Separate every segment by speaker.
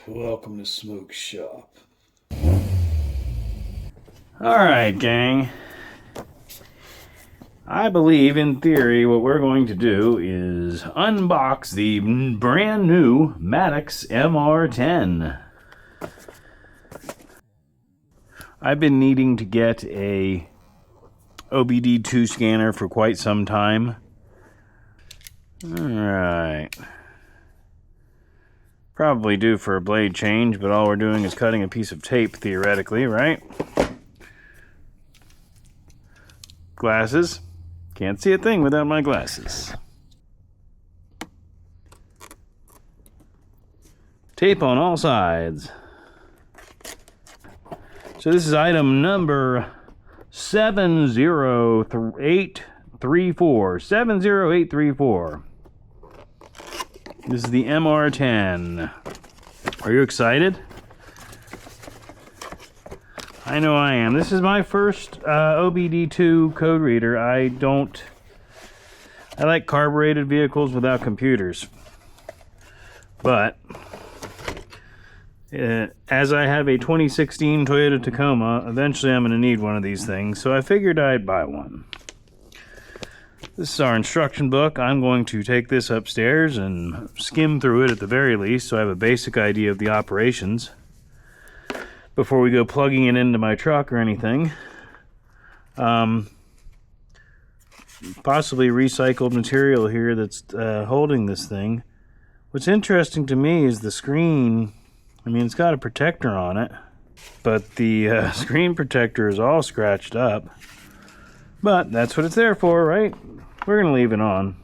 Speaker 1: Welcome to Smoke Shop.
Speaker 2: Alright, gang. I believe, in theory, what we're going to do is unbox the brand new Maddox MR10. I've been needing to get a OBD2 scanner for quite some time. Alright. Probably due for a blade change, but all we're doing is cutting a piece of tape, theoretically, right? Glasses. Can't see a thing without my glasses. Tape on all sides. So this is item number 70834. 70834. This is the MR10. Are you excited? I know I am. This is my first OBD2 code reader. I like carbureted vehicles without computers. But as I have a 2016 Toyota Tacoma, eventually I'm going to need one of these things, so I figured I'd buy one. This is our instruction book. I'm going to take this upstairs and skim through it at the very least, so I have a basic idea of the operations before we go plugging it into my truck or anything. Possibly recycled material here that's holding this thing. What's interesting to me is the screen. I mean, it's got a protector on it, but the screen protector is all scratched up. But that's what it's there for, right? We're going to leave it on.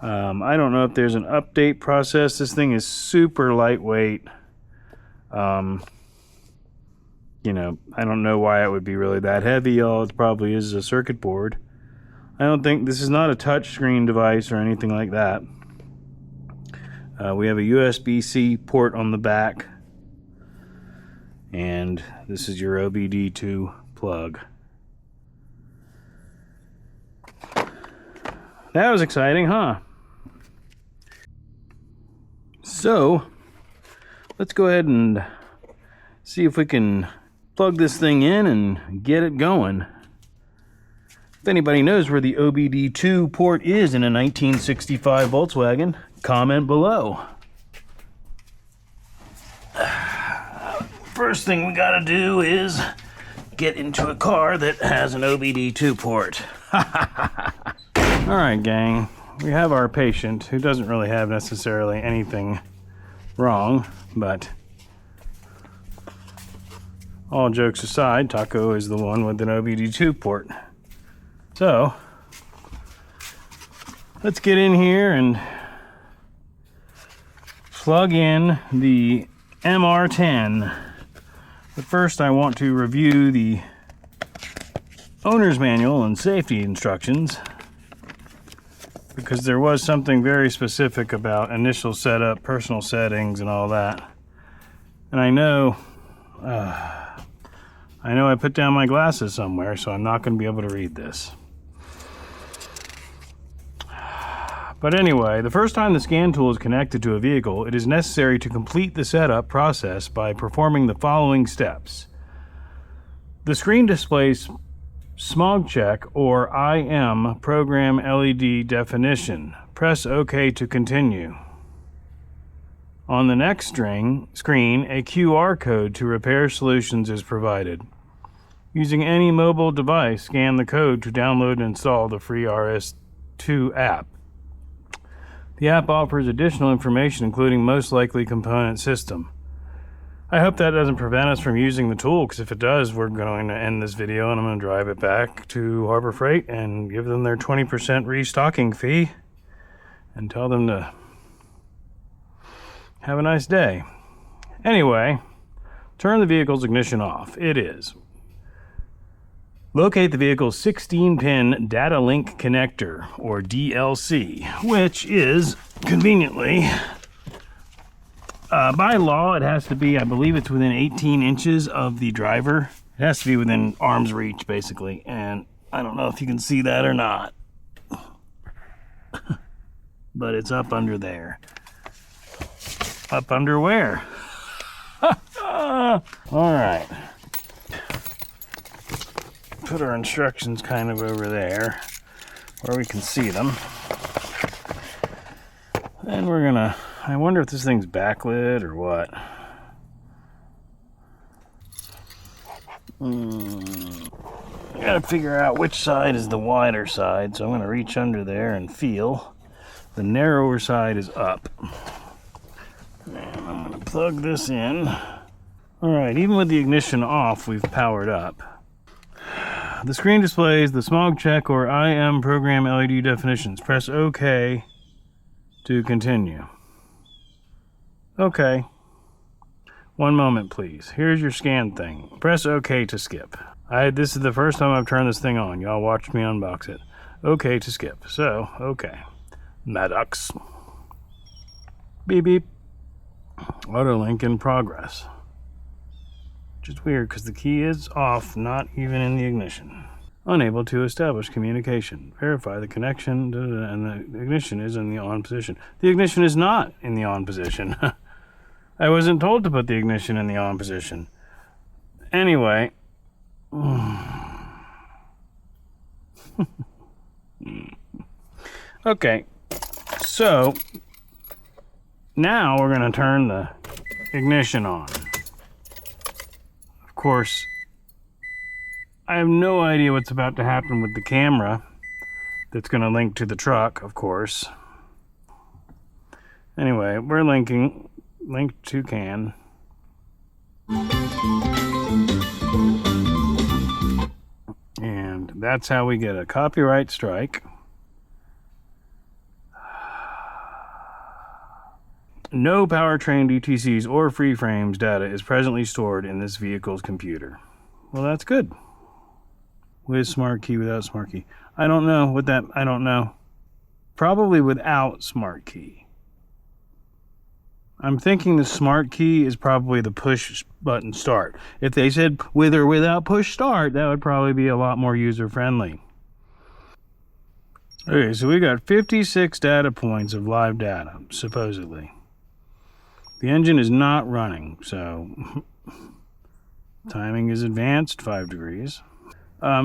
Speaker 2: I don't know if there's an update process. This thing is super lightweight. You know, I don't know why it would be really that heavy. All it probably is a circuit board. I don't think this is not a touch screen device or anything like that. We have a USB-C port on the back. And this is your OBD2 plug. That was exciting, huh? So, let's go ahead and see if we can plug this thing in and get it going. If anybody knows where the OBD2 port is in a 1965 Volkswagen, comment below. First thing we gotta do is get into a car that has an OBD2 port. Alright, gang. We have our patient who doesn't really have necessarily anything wrong, but all jokes aside, Taco is the one with an OBD2 port. So, let's get in here and plug in the MR10. But first I want to review the owner's manual and safety instructions, because there was something very specific about initial setup, personal settings, and all that. And I know I put down my glasses somewhere, so I'm not going to be able to read this. But anyway, the first time the scan tool is connected to a vehicle, it is necessary to complete the setup process by performing the following steps. The screen displays smog check, or IM, program LED definition. Press OK to continue. On the next screen, a QR code to repair solutions is provided. Using any mobile device, scan the code to download and install the free RS2 app. The app offers additional information, including most likely component system. I hope that doesn't prevent us from using the tool, because if it does, we're going to end this video and I'm going to drive it back to Harbor Freight and give them their 20% restocking fee and tell them to have a nice day. Anyway, turn the vehicle's ignition off. It is. Locate the vehicle's 16-pin data link connector, or DLC, which is conveniently, by law, it has to be, I believe it's within 18 inches of the driver. It has to be within arm's reach, basically, and I don't know if you can see that or not, but it's up under there. Up under where? All right. Put our instructions kind of over there where we can see them. Then we're gonna, I wonder if this thing's backlit or what. I gotta figure out which side is the wider side, so I'm gonna reach under there and feel. The narrower side is up. And I'm gonna plug this in. Alright, even with the ignition off, we've powered up. The screen displays the smog check or IM program LED definitions. Press OK to continue. Okay. One moment, please. Here's your scan thing. Press OK to skip. This is the first time I've turned this thing on. Y'all watched me unbox it. OK to skip. So, OK. Maddox. Beep beep. Auto link in progress. Which is weird because the key is off, not even in the ignition. Unable to establish communication. Verify the connection, and the ignition is in the on position. The ignition is not in the on position. I wasn't told to put the ignition in the on position. Anyway. Okay. So, now we're going to turn the ignition on. Of course, I have no idea what's about to happen with the camera that's going to link to the truck, of course. Anyway, we're linking, link to CAN. And that's how we get a copyright strike. No powertrain DTCs or free frames data is presently stored in this vehicle's computer. Well, that's good. With smart key, without smart key. I don't know what that, I don't know. Probably without smart key. I'm thinking the smart key is probably the push button start. If they said with or without push start, that would probably be a lot more user friendly. Okay, so we got 56 data points of live data, supposedly. The engine is not running, so timing is advanced 5 degrees.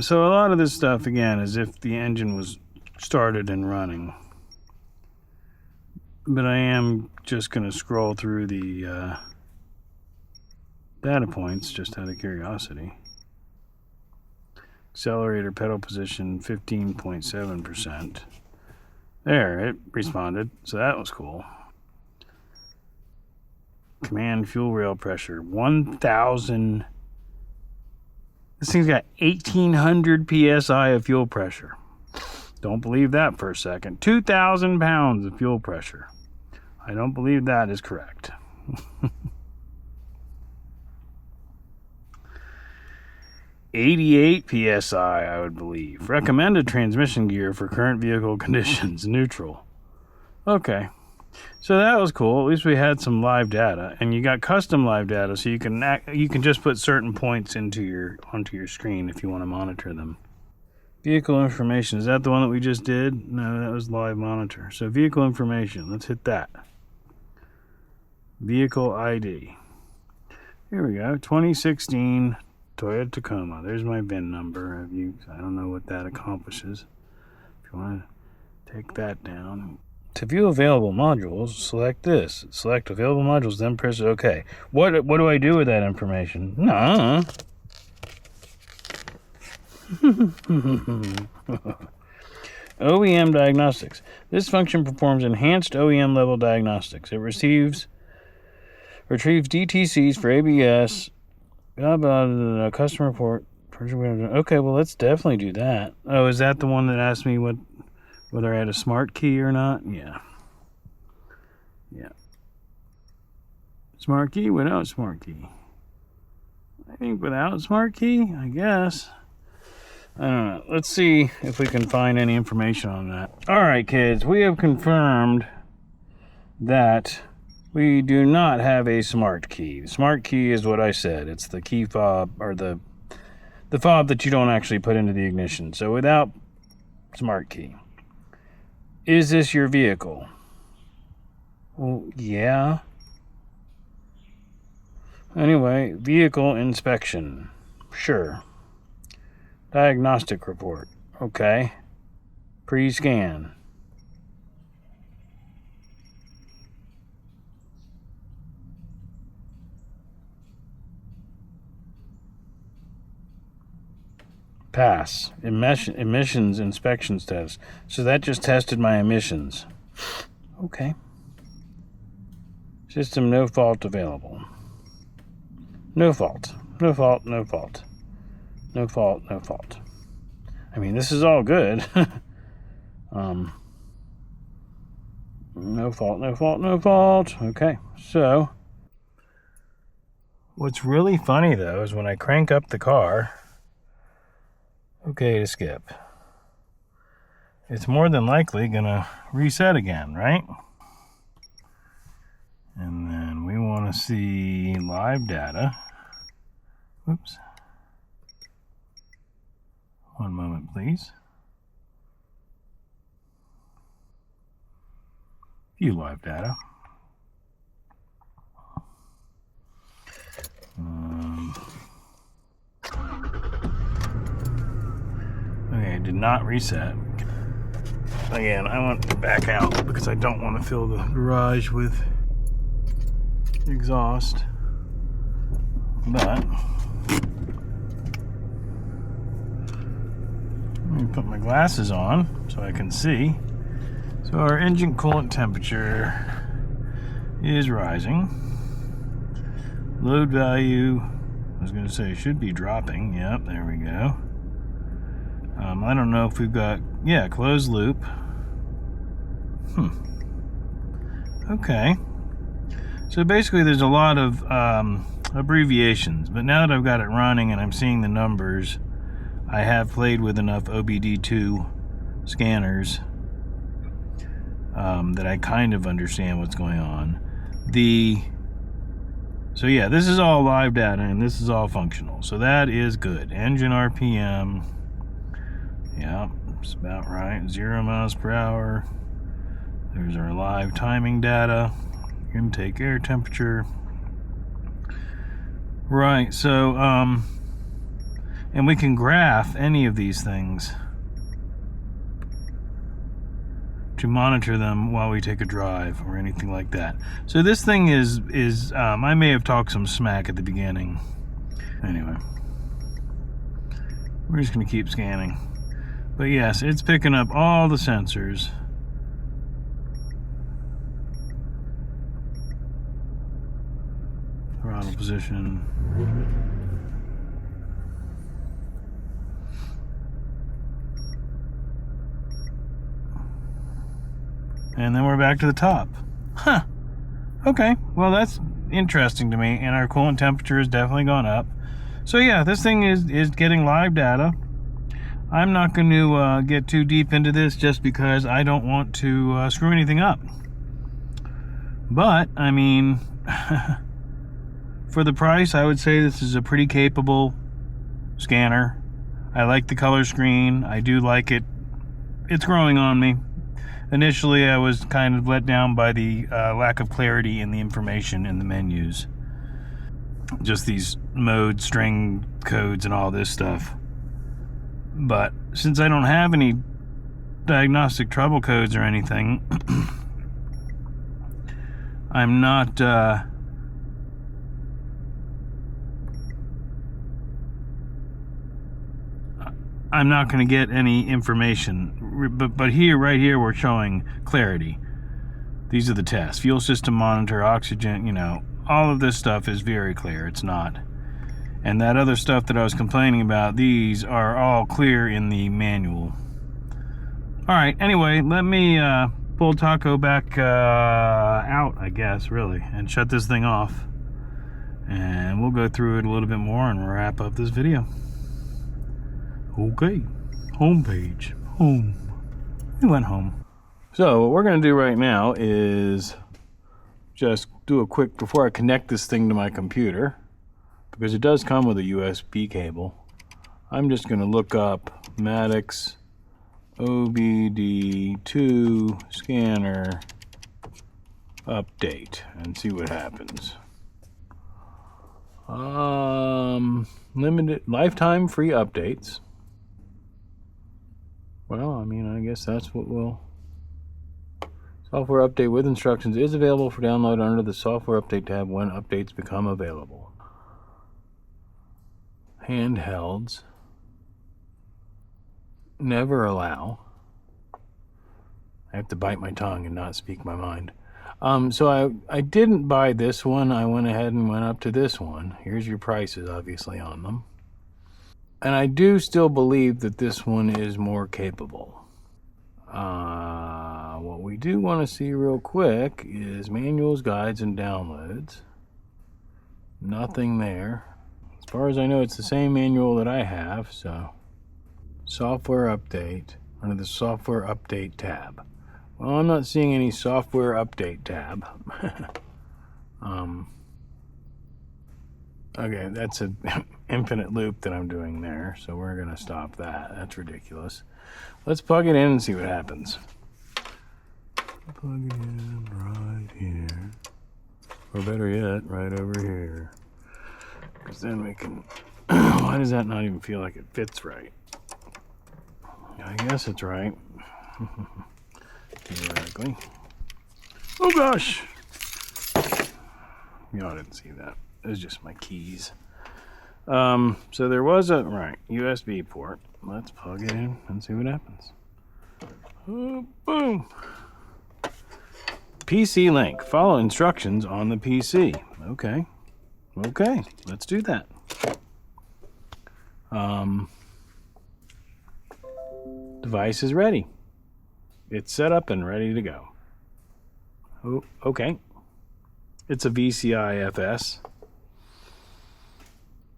Speaker 2: So a lot of this stuff, again, is if the engine was started and running. But I am just going to scroll through the data points, just out of curiosity. Accelerator pedal position 15.7%. There, it responded, so that was cool. Command fuel rail pressure 1,000. This thing's got 1,800 psi of fuel pressure. Don't believe that for a second. 2,000 pounds of fuel pressure. I don't believe that is correct. 88 psi, I would believe. Recommended transmission gear for current vehicle conditions, neutral. Okay. So that was cool. At least we had some live data, and you got custom live data, so you can just put certain points onto your screen if you want to monitor them. Vehicle information, is that the one that we just did? No, that was live monitor. So vehicle information, let's hit that. Vehicle ID. Here we go, 2016 Toyota Tacoma. There's my VIN number. I don't know what that accomplishes. If you want to take that down. To view available modules, select this. Select available modules, then press OK. What do I do with that information? No. OEM diagnostics. This function performs enhanced OEM level diagnostics. It retrieves DTCs for ABS. Customer report. Okay, well, let's definitely do that. Oh, is that the one that asked me whether I had a smart key or not? Yeah. Yeah. Smart key, without smart key. I think without smart key, I guess. I don't know. Let's see if we can find any information on that. Alright, kids, we have confirmed that we do not have a smart key. The smart key is what I said. It's the key fob, or the fob that you don't actually put into the ignition. So without smart key. Is this your vehicle? Well, yeah. Anyway, vehicle inspection. Sure. Diagnostic report. Okay. Pre-scan. Pass. Emissions inspection status. So that just tested my emissions. Okay. System no fault available. No fault. No fault, no fault. No fault, no fault. I mean, this is all good. No fault, no fault, no fault. Okay, so what's really funny though is when I crank up the car, okay to skip, it's more than likely gonna reset again, right? And then we want to see live data. Whoops. One moment, please. View live data. Okay, it did not reset. Again, I want to back out because I don't want to fill the garage with exhaust. But let me put my glasses on so I can see. So our engine coolant temperature is rising. Load value, I was going to say, should be dropping. Yep, there we go. I don't know if we've got, yeah, closed loop. Okay. So basically there's a lot of abbreviations, but now that I've got it running and I'm seeing the numbers, I have played with enough OBD2 scanners that I kind of understand what's going on. So yeah, this is all live data and this is all functional. So that is good. Engine RPM, yeah, it's about right. 0 miles per hour. There's our live timing data. Intake air temperature. Right, so, and we can graph any of these things to monitor them while we take a drive or anything like that. So this thing is I may have talked some smack at the beginning. Anyway, we're just gonna keep scanning. But yes, it's picking up all the sensors. Throttle position. And then we're back to the top. Huh. Okay, well that's interesting to me, and our coolant temperature has definitely gone up. So yeah, this thing is getting live data. I'm not going to get too deep into this just because I don't want to screw anything up. But, I mean, for the price, I would say this is a pretty capable scanner. I like the color screen. I do like it. It's growing on me. Initially, I was kind of let down by the lack of clarity in the information in the menus. Just these mode string codes and all this stuff. But since I don't have any diagnostic trouble codes or anything, I'm not going to get any information. But here, right here, we're showing clarity. These are the tests. Fuel system monitor, oxygen, you know, all of this stuff is very clear. It's not. And that other stuff that I was complaining about, these are all clear in the manual. Alright, anyway, let me pull Taco back out, I guess, really, and shut this thing off. And we'll go through it a little bit more and wrap up this video. Okay, home page, home. We went home. So what we're going to do right now is just do a quick, before I connect this thing to my computer, because it does come with a USB cable, I'm just going to look up Maddox OBD2 scanner update and see what happens. Limited lifetime free updates. Well, I mean, I guess that's what we'll... Software update with instructions is available for download under the software update tab when updates become available. Handhelds. Never allow. I have to bite my tongue and not speak my mind. So I didn't buy this one. I went ahead and went up to this one. Here's your prices, obviously, on them. And I do still believe that this one is more capable. What we do want to see real quick is manuals, guides, and downloads. Nothing there. As far as I know, it's the same manual that I have, so... Software update, under the software update tab. Well, I'm not seeing any software update tab. Okay, that's an infinite loop that I'm doing there, so we're gonna stop that. That's ridiculous. Let's plug it in and see what happens. Plug it in right here. Or better yet, right over here. Because then we can... Why does that not even feel like it fits right? I guess it's right. Theoretically. Oh gosh! Y'all didn't see that. It was just my keys. So there was a USB port. Let's plug it in and see what happens. Oh, boom! PC link. Follow instructions on the PC. Okay. Okay, let's do that. Device is ready. It's set up and ready to go. Oh, okay. It's a VCI FS,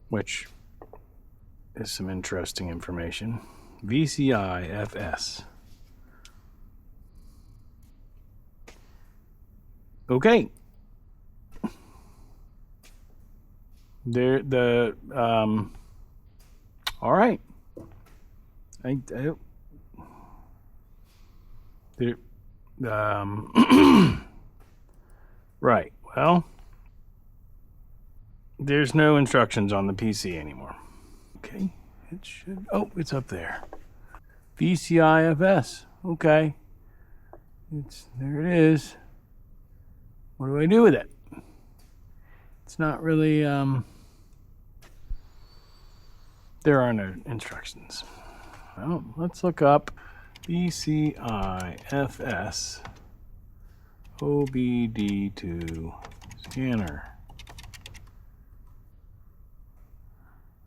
Speaker 2: which is some interesting information. VCI FS. Okay. All right. Right. Well, there's no instructions on the PC anymore. Okay. It should... Oh, it's up there. VCI FS. Okay. There it is. What do I do with it? It's not really, there are no instructions. Well, let's look up VCI FS OBD2 scanner.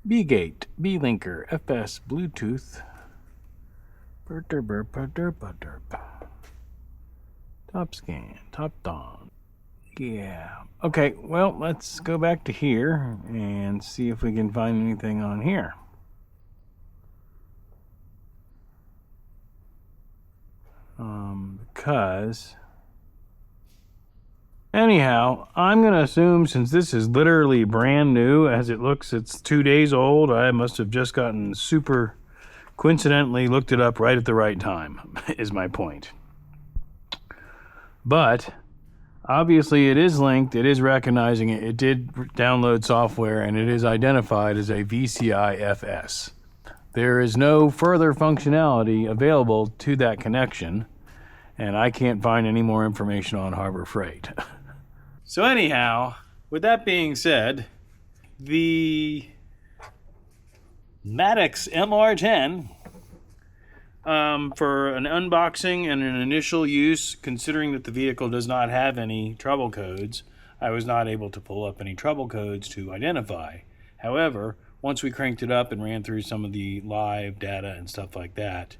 Speaker 2: B-Gate, B-Linker, FS, Bluetooth. Top scan, top down. Yeah. Okay, well, let's go back to here and see if we can find anything on here. Because... Anyhow, I'm going to assume since this is literally brand new, as it looks, it's 2 days old. I must have just gotten super coincidentally looked it up right at the right time, is my point. But... obviously, it is linked, it is recognizing it, it did download software, and it is identified as a VCI FS. There is no further functionality available to that connection, and I can't find any more information on Harbor Freight. So anyhow, with that being said, the Maddox MR10, for an unboxing and an initial use, considering that the vehicle does not have any trouble codes, I was not able to pull up any trouble codes to identify. However, once we cranked it up and ran through some of the live data and stuff like that,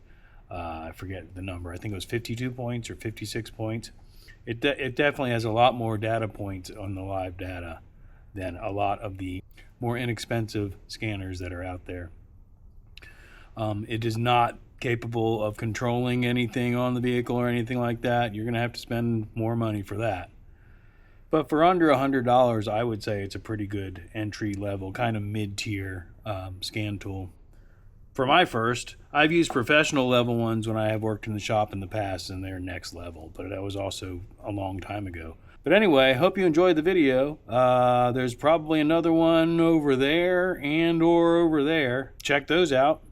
Speaker 2: I forget the number, I think it was 52 points or 56 points. It definitely has a lot more data points on the live data than a lot of the more inexpensive scanners that are out there. It is not capable of controlling anything on the vehicle or anything like that. You're going to have to spend more money for that. But for under $100, I would say it's a pretty good entry level, kind of mid-tier scan tool. For my first, I've used professional level ones when I have worked in the shop in the past, and they're next level, but that was also a long time ago. But anyway, hope you enjoyed the video. There's probably another one over there and or over there. Check those out.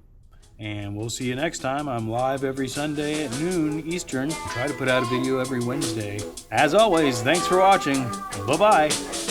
Speaker 2: And we'll see you next time. I'm live every Sunday at noon Eastern. I try to put out a video every Wednesday. As always, thanks for watching. Bye-bye.